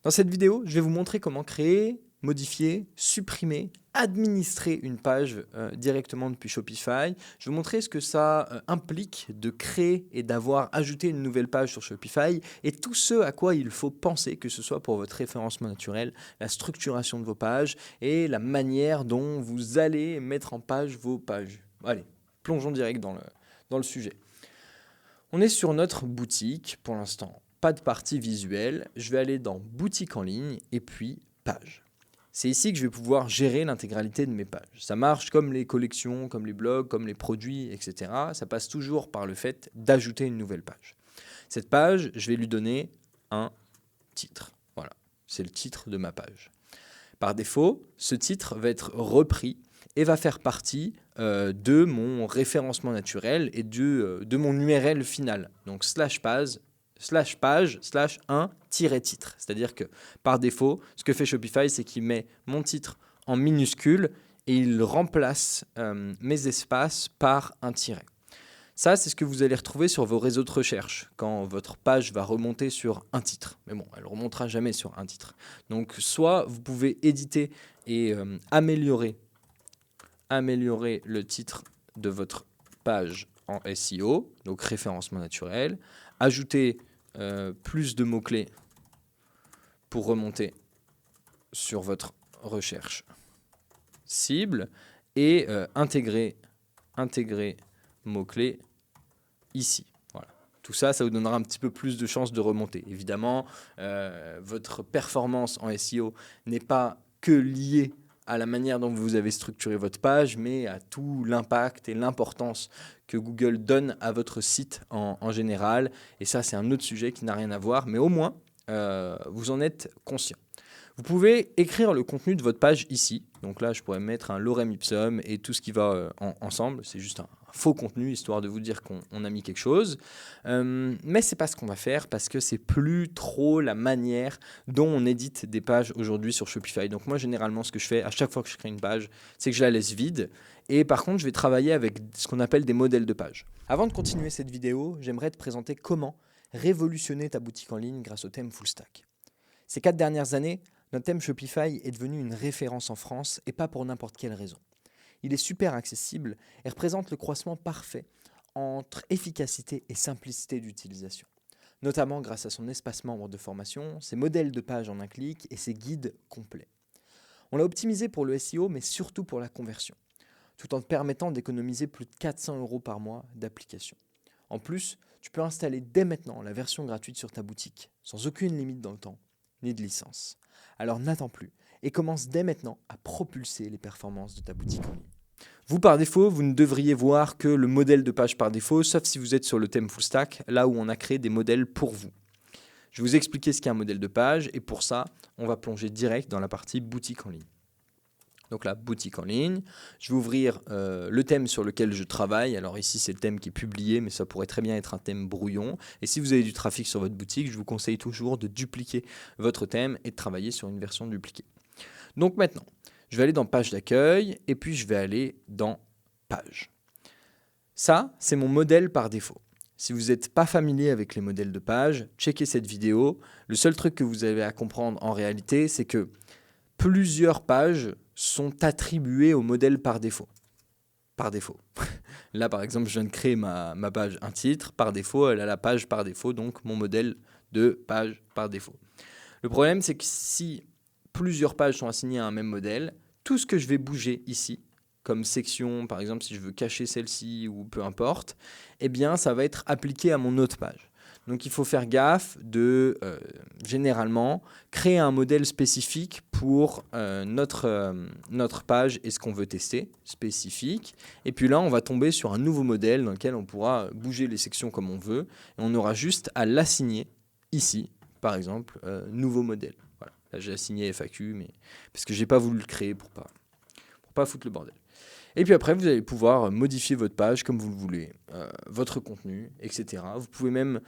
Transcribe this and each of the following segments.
Dans cette vidéo, je vais vous montrer comment créer, modifier, supprimer, administrer une page directement depuis Shopify. Je vais vous montrer ce que ça implique de créer et d'avoir ajouté une nouvelle page sur Shopify et tout ce à quoi il faut penser, que ce soit pour votre référencement naturel, la structuration de vos pages et la manière dont vous allez mettre en page vos pages. Allez, plongeons direct dans le sujet. On est sur notre boutique pour l'instant. Pas de partie visuelle. Je vais aller dans boutique en ligne et puis page. C'est ici que je vais pouvoir gérer l'intégralité de mes pages. Ça marche comme les collections, comme les blogs, comme les produits, etc. Ça passe toujours par le fait d'ajouter une nouvelle page. Cette page, je vais lui donner un titre. Voilà, c'est le titre de ma page. Par défaut, ce titre va être repris et va faire partie de mon référencement naturel et de mon URL final. Donc /page /1-titre. C'est-à-dire que par défaut, ce que fait Shopify, c'est qu'il met mon titre en minuscule et il remplace mes espaces par un tiret. Ça, c'est ce que vous allez retrouver sur vos réseaux de recherche quand votre page va remonter sur un titre. Mais bon, elle ne remontera jamais sur un titre. Donc, soit vous pouvez éditer et améliorer le titre de votre page en SEO, donc référencement naturel, ajouter plus de mots-clés pour remonter sur votre recherche cible et intégrer mots-clés ici. Voilà. Tout ça, ça vous donnera un petit peu plus de chances de remonter. Évidemment, votre performance en SEO n'est pas que liée à la manière dont vous avez structuré votre page, mais à tout l'impact et l'importance que Google donne à votre site en général. Et ça, c'est un autre sujet qui n'a rien à voir, mais au moins, vous en êtes conscient. Vous pouvez écrire le contenu de votre page ici. Donc là, je pourrais mettre un lorem ipsum et tout ce qui va ensemble. C'est juste un faux contenu, histoire de vous dire qu'on a mis quelque chose. Mais c'est pas ce qu'on va faire parce que c'est plus trop la manière dont on édite des pages aujourd'hui sur Shopify. Donc moi, généralement, ce que je fais à chaque fois que je crée une page, c'est que je la laisse vide. Et par contre, je vais travailler avec ce qu'on appelle des modèles de page. Avant de continuer cette vidéo, j'aimerais te présenter comment révolutionner ta boutique en ligne grâce au thème Full Stack. Ces 4 dernières années, notre thème Shopify est devenu une référence en France et pas pour n'importe quelle raison. Il est super accessible et représente le croisement parfait entre efficacité et simplicité d'utilisation, notamment grâce à son espace membre de formation, ses modèles de page en un clic et ses guides complets. On l'a optimisé pour le SEO mais surtout pour la conversion, tout en te permettant d'économiser plus de 400 € par mois d'application. En plus, tu peux installer dès maintenant la version gratuite sur ta boutique, sans aucune limite dans le temps, ni de licence. Alors n'attends plus et commence dès maintenant à propulser les performances de ta boutique en ligne. Vous, par défaut, vous ne devriez voir que le modèle de page par défaut, sauf si vous êtes sur le thème Full Stack, là où on a créé des modèles pour vous. Je vais vous expliquer ce qu'est un modèle de page et pour ça, on va plonger direct dans la partie boutique en ligne. Donc là, boutique en ligne, je vais ouvrir le thème sur lequel je travaille. Alors ici, c'est le thème qui est publié, mais ça pourrait très bien être un thème brouillon. Et si vous avez du trafic sur votre boutique, je vous conseille toujours de dupliquer votre thème et de travailler sur une version dupliquée. Donc maintenant, je vais aller dans page d'accueil et puis je vais aller dans page. Ça, c'est mon modèle par défaut. Si vous n'êtes pas familier avec les modèles de page, checkez cette vidéo. Le seul truc que vous avez à comprendre en réalité, c'est que plusieurs pages sont attribuées au modèle par défaut. Par défaut. Là, par exemple, je viens de créer ma page un titre. Par défaut, elle a la page par défaut, donc mon modèle de page par défaut. Le problème, c'est que si plusieurs pages sont assignées à un même modèle, tout ce que je vais bouger ici, comme section, par exemple, si je veux cacher celle-ci ou peu importe, eh bien, ça va être appliqué à mon autre page. Donc, il faut faire gaffe de, généralement, créer un modèle spécifique pour notre page et ce qu'on veut tester, spécifique. Et puis là, on va tomber sur un nouveau modèle dans lequel on pourra bouger les sections comme on veut. Et on aura juste à l'assigner ici, par exemple, nouveau modèle. Voilà. Là, j'ai assigné FAQ, mais parce que je n'ai pas voulu le créer pour pas foutre le bordel. Et puis après, vous allez pouvoir modifier votre page comme vous le voulez, votre contenu, etc. Vous pouvez même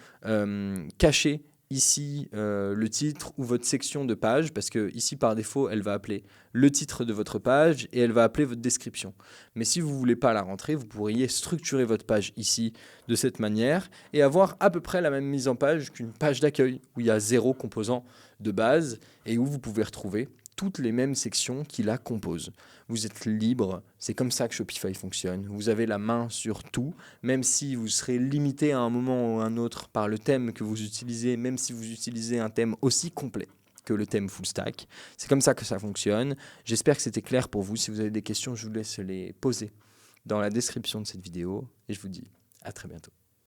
cacher ici le titre ou votre section de page, parce que ici par défaut elle va appeler le titre de votre page et elle va appeler votre description. Mais si vous ne voulez pas la rentrer, vous pourriez structurer votre page ici de cette manière et avoir à peu près la même mise en page qu'une page d'accueil où il y a 0 composant de base et où vous pouvez retrouver toutes les mêmes sections qui la composent. Vous êtes libre, c'est comme ça que Shopify fonctionne. Vous avez la main sur tout, même si vous serez limité à un moment ou à un autre par le thème que vous utilisez, même si vous utilisez un thème aussi complet que le thème full stack. C'est comme ça que ça fonctionne. J'espère que c'était clair pour vous. Si vous avez des questions, je vous laisse les poser dans la description de cette vidéo et je vous dis à très bientôt.